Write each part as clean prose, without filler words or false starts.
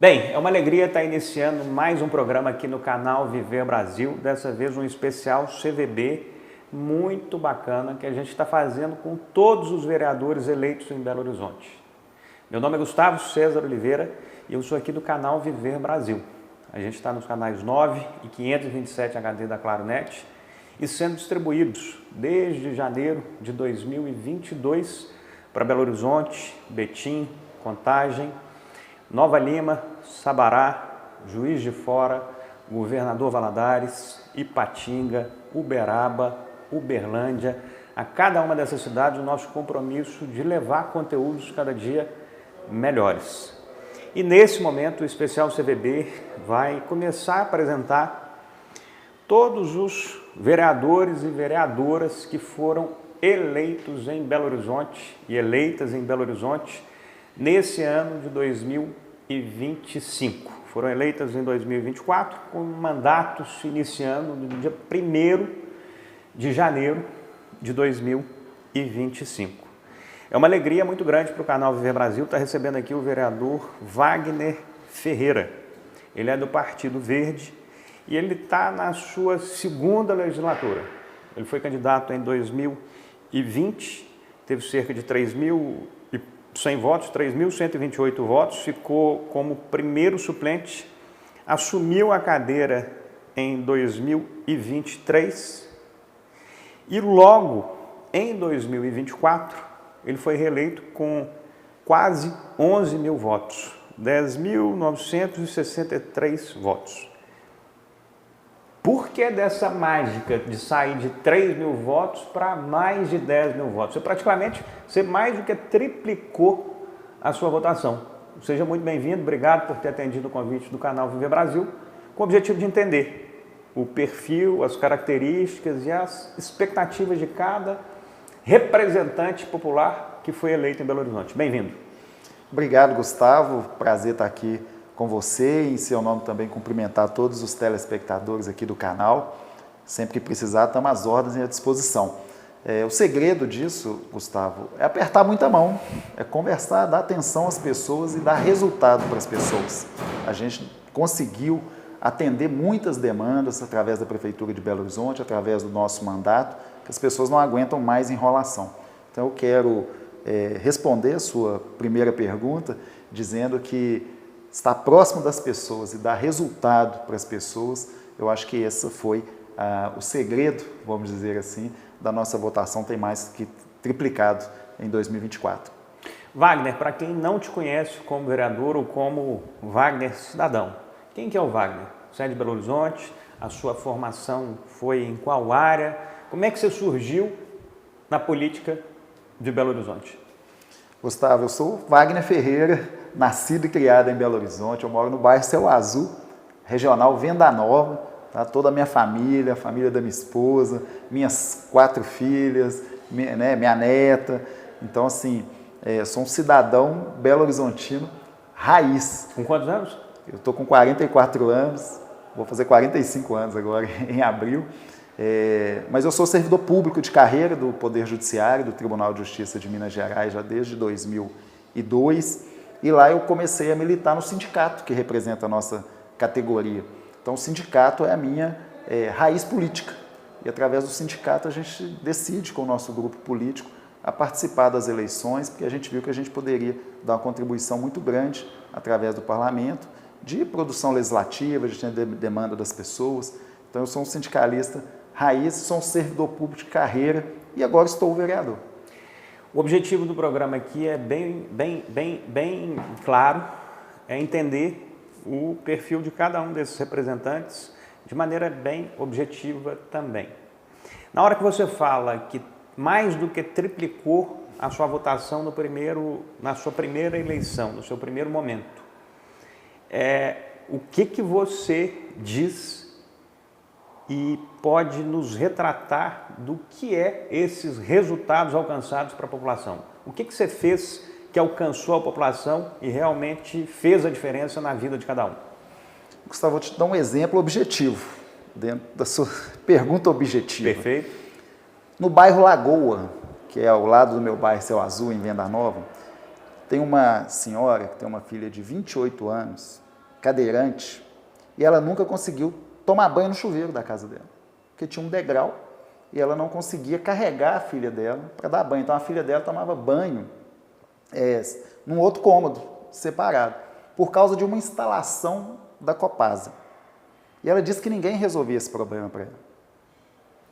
Bem, é uma alegria estar iniciando mais um programa aqui no canal Viver Brasil, dessa vez um especial CVB muito bacana que a gente está fazendo com todos os vereadores eleitos em Belo Horizonte. Meu nome é Gustavo César Oliveira e eu sou aqui do canal Viver Brasil. A gente está nos canais 9 e 527 HD da Claronet e sendo distribuídos desde janeiro de 2022 para Belo Horizonte, Betim, Contagem, Nova Lima, Sabará, Juiz de Fora, Governador Valadares, Ipatinga, Uberaba, Uberlândia. A cada uma dessas cidades o nosso compromisso de levar conteúdos cada dia melhores. E nesse momento o especial CVB vai começar a apresentar todos os vereadores e vereadoras que foram eleitos em Belo Horizonte e eleitas em Belo Horizonte nesse ano de 2025. Foram eleitas em 2024, com mandatos iniciando no dia 1º de janeiro de 2025. É uma alegria muito grande para o canal Viver Brasil estar recebendo aqui o vereador Wagner Ferreira. Ele é do Partido Verde e ele está na sua segunda legislatura. Ele foi candidato em 2020, teve cerca de 3.100 votos, 3.128 votos, ficou como primeiro suplente, assumiu a cadeira em 2023 e logo em 2024 ele foi reeleito com quase 11 mil votos, 10.963 votos. Por que dessa mágica de sair de 3 mil votos para mais de 10 mil votos? Você mais do que triplicou a sua votação. Seja muito bem-vindo, obrigado por ter atendido o convite do canal Viver Brasil, com o objetivo de entender o perfil, as características e as expectativas de cada representante popular que foi eleito em Belo Horizonte. Bem-vindo. Obrigado, Gustavo. Prazer estar aqui com você e, em seu nome, também cumprimentar todos os telespectadores aqui do canal. Sempre que precisar, estamos às ordens e à disposição. O segredo disso, Gustavo, é apertar muita mão, é conversar, dar atenção às pessoas e dar resultado para as pessoas. A gente conseguiu atender muitas demandas através da Prefeitura de Belo Horizonte, através do nosso mandato, que as pessoas não aguentam mais enrolação. Então, eu quero responder a sua primeira pergunta dizendo que estar próximo das pessoas e dar resultado para as pessoas, eu acho que esse foi o segredo, vamos dizer assim, da nossa votação, tem mais que triplicado em 2024. Wagner, para quem não te conhece como vereador ou como Wagner cidadão, quem que é o Wagner? Você é de Belo Horizonte, a sua formação foi em qual área? Como é que você surgiu na política de Belo Horizonte? Gustavo, eu sou Wagner Ferreira, nascido e criado em Belo Horizonte. Eu moro no bairro Céu Azul, regional Venda Nova. Tá? Toda a minha família, a família da minha esposa, minhas 4 filhas, minha neta. Então, assim, sou um cidadão belo-horizontino raiz. Com quantos anos? Eu estou com 44 anos, vou fazer 45 anos agora, em abril. Mas eu sou servidor público de carreira do Poder Judiciário, do Tribunal de Justiça de Minas Gerais, já desde 2002. E lá eu comecei a militar no sindicato, que representa a nossa categoria. Então, o sindicato é a minha raiz política. E, através do sindicato, a gente decide, com o nosso grupo político, a participar das eleições, porque a gente viu que a gente poderia dar uma contribuição muito grande, através do parlamento, de produção legislativa, de atender demanda das pessoas. Então, eu sou um sindicalista raiz, sou um servidor público de carreira e agora estou vereador. O objetivo do programa aqui é bem claro, é entender o perfil de cada um desses representantes de maneira bem objetiva também. Na hora que você fala que mais do que triplicou a sua votação na sua primeira eleição, no seu primeiro momento, o que você diz e pode nos retratar do que esses resultados alcançados para a população? O que você fez que alcançou a população e realmente fez a diferença na vida de cada um? Gustavo, vou te dar um exemplo objetivo, dentro da sua pergunta objetiva. Perfeito. No bairro Lagoa, que é ao lado do meu bairro Céu Azul, em Venda Nova, tem uma senhora que tem uma filha de 28 anos cadeirante, e ela nunca conseguiu tomar banho no chuveiro da casa dela, porque tinha um degrau e ela não conseguia carregar a filha dela para dar banho. Então a filha dela tomava banho num outro cômodo, separado, por causa de uma instalação da Copasa. E ela disse que ninguém resolvia esse problema para ela.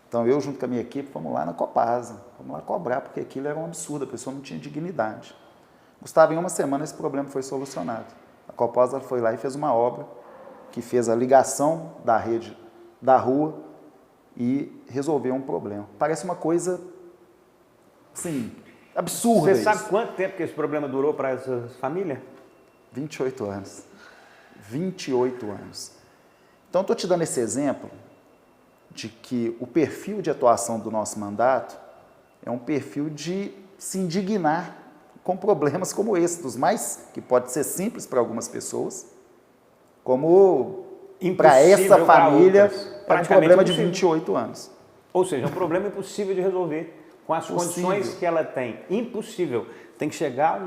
Então eu, junto com a minha equipe, fomos lá na Copasa, vamos lá cobrar, porque aquilo era um absurdo, a pessoa não tinha dignidade. Gustavo, em uma semana esse problema foi solucionado. A Copasa foi lá e fez uma obra que fez a ligação da rede da rua e resolveu um problema. Parece uma coisa, assim, absurda. Você sabe quanto tempo que esse problema durou para essa família? 28 anos. 28 anos. Então, estou te dando esse exemplo de que o perfil de atuação do nosso mandato é um perfil de se indignar com problemas como esse, dos mais, que pode ser simples para algumas pessoas, como para essa família é um problema de 28 anos. Ou seja, é um problema impossível de resolver com as condições que ela tem. Impossível. Tem que chegar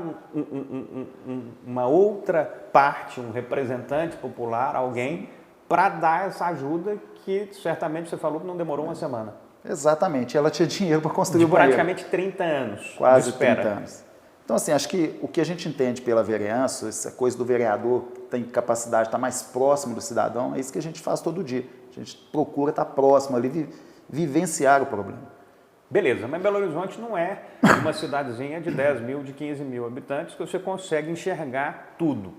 uma outra parte, um representante popular, alguém, para dar essa ajuda que certamente você falou que não demorou uma semana. Exatamente. Ela tinha dinheiro para construir o banheiro. Praticamente 30 anos. Quase 30 anos. Então, assim, acho que o que a gente entende pela vereança, essa coisa do vereador tem capacidade de estar mais próximo do cidadão, é isso que a gente faz todo dia. A gente procura estar próximo ali, vivenciar o problema. Beleza, mas Belo Horizonte não é uma cidadezinha de 10 mil, de 15 mil habitantes que você consegue enxergar tudo.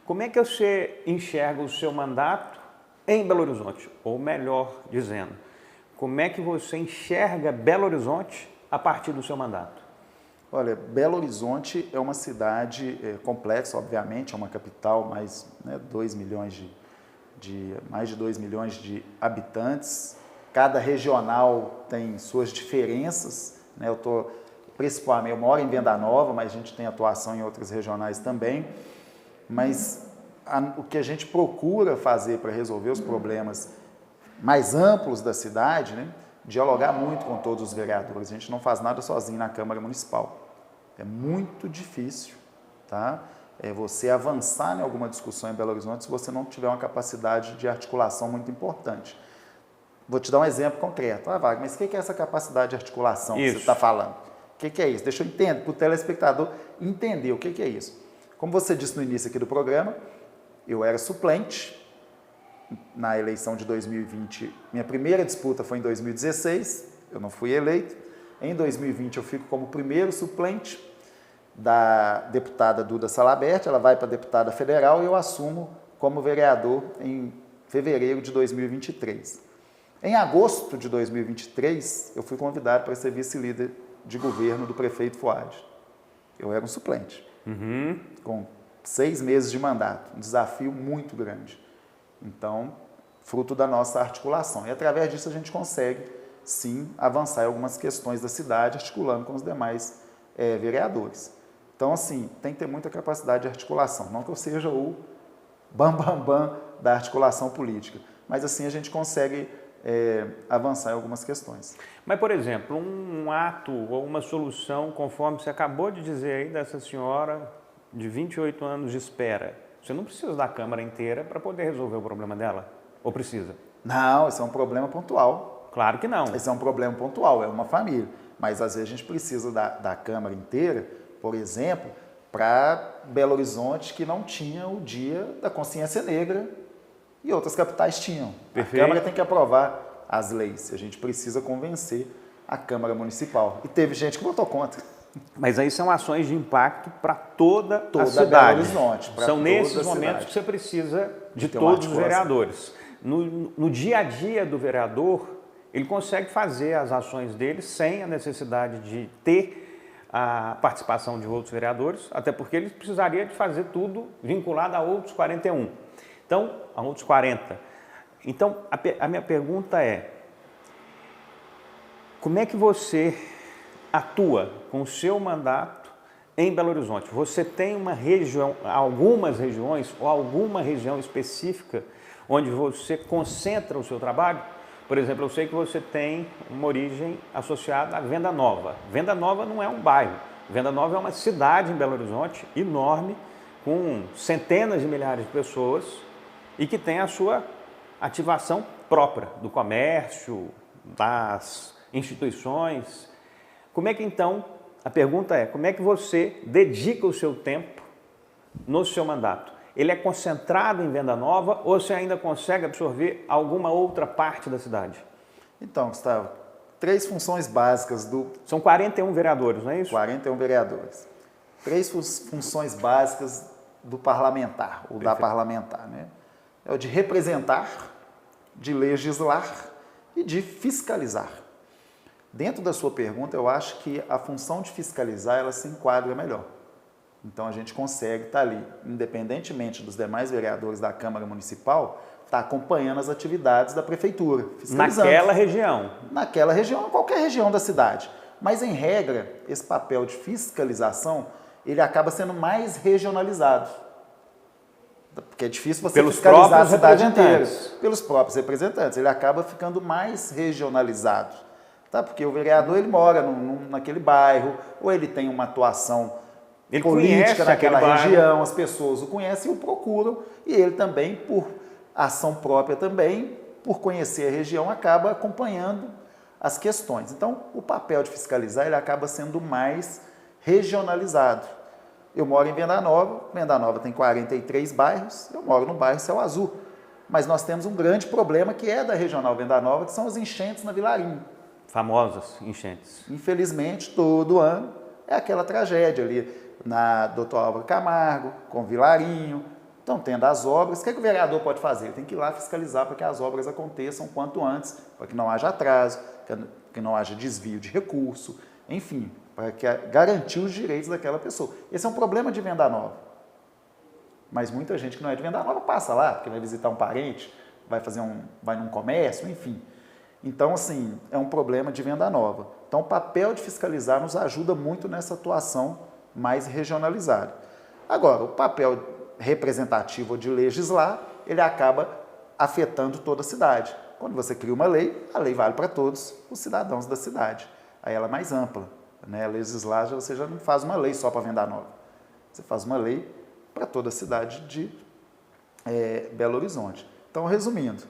Como é que você enxerga o seu mandato em Belo Horizonte? Ou melhor dizendo, como é que você enxerga Belo Horizonte a partir do seu mandato? Olha, Belo Horizonte é uma cidade complexa, obviamente, é uma capital, mais, né, 2 milhões mais de 2 milhões de habitantes. Cada regional tem suas diferenças, né? Eu moro em Venda Nova, mas a gente tem atuação em outras regionais também. Mas o que a gente procura fazer para resolver os problemas mais amplos da cidade, né? Dialogar muito com todos os vereadores. A gente não faz nada sozinho na Câmara Municipal. É muito difícil, tá? Você avançar em alguma discussão em Belo Horizonte se você não tiver uma capacidade de articulação muito importante. Vou te dar um exemplo concreto. Wagner, mas o que é essa capacidade de articulação que você está falando? O que é isso? Deixa eu entender, para o telespectador entender o que é isso. Como você disse no início aqui do programa, eu era suplente na eleição de 2020. Minha primeira disputa foi em 2016, eu não fui eleito. Em 2020 eu fico como primeiro suplente da deputada Duda Salabert, ela vai para a deputada federal e eu assumo como vereador em fevereiro de 2023. Em agosto de 2023, eu fui convidado para ser vice-líder de governo do prefeito Fuad. Eu era um suplente, com 6 meses de mandato, um desafio muito grande. Então, fruto da nossa articulação. E através disso a gente consegue, sim, avançar em algumas questões da cidade, articulando com os demais vereadores. Então, assim, tem que ter muita capacidade de articulação. Não que eu seja o bam da articulação política, mas assim a gente consegue avançar em algumas questões. Mas, por exemplo, um ato ou uma solução, conforme você acabou de dizer aí dessa senhora de 28 anos de espera, você não precisa da Câmara inteira para poder resolver o problema dela? Ou precisa? Não, esse é um problema pontual. Claro que não. Esse é um problema pontual, é uma família. Mas, às vezes, a gente precisa da Câmara inteira, por exemplo, para Belo Horizonte, que não tinha o Dia da Consciência Negra e outras capitais tinham. Perfeito. A Câmara tem que aprovar as leis. A gente precisa convencer a Câmara Municipal. E teve gente que votou contra. Mas aí são ações de impacto para toda a cidade. Belo Horizonte. São nesses momentos que você precisa de todos os vereadores. No dia a dia do vereador, ele consegue fazer as ações dele sem a necessidade de ter a participação de outros vereadores, até porque ele precisaria de fazer tudo vinculado a outros 41. Então, a outros 40. Então, a minha pergunta é, como é que você atua com o seu mandato em Belo Horizonte? Você tem uma região, algumas regiões ou alguma região específica onde você concentra o seu trabalho? Por exemplo, eu sei que você tem uma origem associada à Venda Nova. Venda Nova não é um bairro. Venda Nova é uma cidade em Belo Horizonte enorme, com centenas de milhares de pessoas e que tem a sua ativação própria do comércio, das instituições. Como é que então, a pergunta é, como é que você dedica o seu tempo no seu mandato? Ele é concentrado em Venda Nova ou você ainda consegue absorver alguma outra parte da cidade? Então, Gustavo, 3 funções básicas do... São 41 vereadores, não é isso? 41 vereadores. 3 funções básicas do parlamentar, ou da parlamentar, né? É o de representar, de legislar e de fiscalizar. Dentro da sua pergunta, eu acho que a função de fiscalizar, ela se enquadra melhor. Então, a gente consegue estar ali, independentemente dos demais vereadores da Câmara Municipal, estar acompanhando as atividades da Prefeitura, fiscalizando. Naquela região. Naquela região, qualquer região da cidade. Mas, em regra, esse papel de fiscalização, ele acaba sendo mais regionalizado. Porque é difícil você fiscalizar a cidade inteira. Pelos próprios representantes. Ele acaba ficando mais regionalizado. Tá? Porque o vereador, ele mora naquele bairro, ou ele tem uma atuação política naquela região, as pessoas o conhecem e o procuram, e ele também, por ação própria também, por conhecer a região, acaba acompanhando as questões. Então, o papel de fiscalizar, ele acaba sendo mais regionalizado. Eu moro em Venda Nova tem 43 bairros, eu moro no bairro Céu Azul, mas nós temos um grande problema que é da Regional Venda Nova, que são as enchentes na Vilarinho. Famosas enchentes. Infelizmente, todo ano é aquela tragédia ali na Dr. Álvaro Camargo, com Vilarinho. Estão tendo as obras. O que o vereador pode fazer? Ele tem que ir lá fiscalizar para que as obras aconteçam quanto antes, para que não haja atraso, que não haja desvio de recurso, enfim, para garantir os direitos daquela pessoa. Esse é um problema de Venda Nova. Mas muita gente que não é de Venda Nova passa lá, porque vai visitar um parente, vai num comércio, enfim. Então, assim, é um problema de Venda Nova. Então, o papel de fiscalizar nos ajuda muito nessa atuação mais regionalizada. Agora, o papel representativo de legislar, ele acaba afetando toda a cidade. Quando você cria uma lei, a lei vale para todos os cidadãos da cidade. Aí ela é mais ampla, né? Legislar, você já não faz uma lei só para Venda Nova. Você faz uma lei para toda a cidade de Belo Horizonte. Então, resumindo,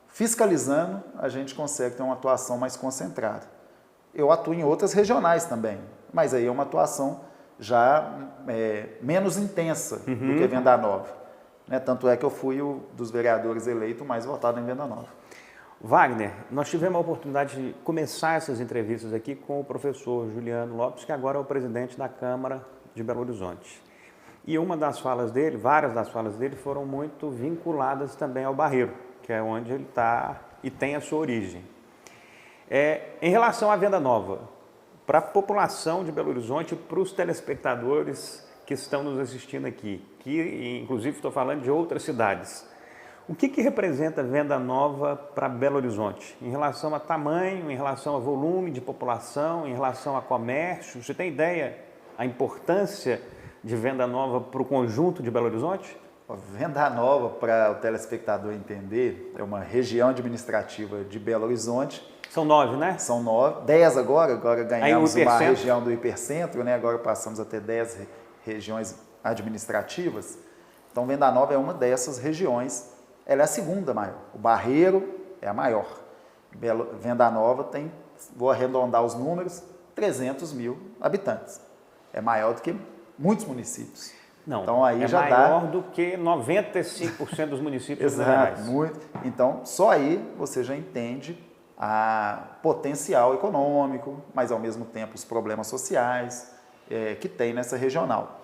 fiscalizando, a gente consegue ter uma atuação mais concentrada. Eu atuo em outras regionais também, mas aí é uma atuação já menos intensa do que Venda Nova. Né? Tanto é que eu fui dos vereadores eleito mais votado em Venda Nova. Wagner, nós tivemos a oportunidade de começar essas entrevistas aqui com o professor Juliano Lopes, que agora é o presidente da Câmara de Belo Horizonte. E uma das falas dele, várias das falas dele, foram muito vinculadas também ao Barreiro, que é onde ele está e tem a sua origem. Em relação à Venda Nova, para a população de Belo Horizonte, para os telespectadores que estão nos assistindo aqui, que inclusive estou falando de outras cidades, o que representa Venda Nova para Belo Horizonte? Em relação a tamanho, em relação a volume de população, em relação a comércio, você tem ideia a importância de Venda Nova para o conjunto de Belo Horizonte? Venda Nova, para o telespectador entender, é uma região administrativa de Belo Horizonte. São 9, né? São 9, 10 agora ganhamos uma região do hipercentro, né? Agora passamos a ter 10 regiões administrativas. Então, Venda Nova é uma dessas regiões, ela é a segunda maior. O Barreiro é a maior. Venda Nova tem, vou arredondar os números, 300 mil habitantes. É maior do que muitos municípios. Não, então, aí é já maior do que 95% dos municípios Exato, muito. Então, só aí você já entende a potencial econômico, mas ao mesmo tempo os problemas sociais que tem nessa regional.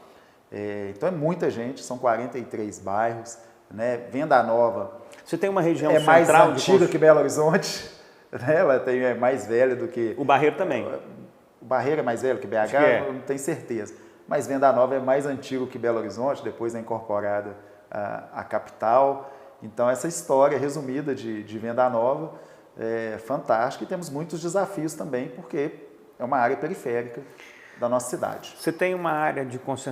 Então é muita gente, são 43 bairros, né? Venda Nova você tem uma região central mais antiga que Belo Horizonte, né? Ela é mais velha do que... O Barreiro também. O Barreiro é mais velho que BH? Eu não tenho certeza. Mas Venda Nova é mais antigo que Belo Horizonte, depois é incorporada à capital. Então essa história resumida de Venda Nova é fantástica e temos muitos desafios também, porque é uma área periférica da nossa cidade. Você tem uma área de concentração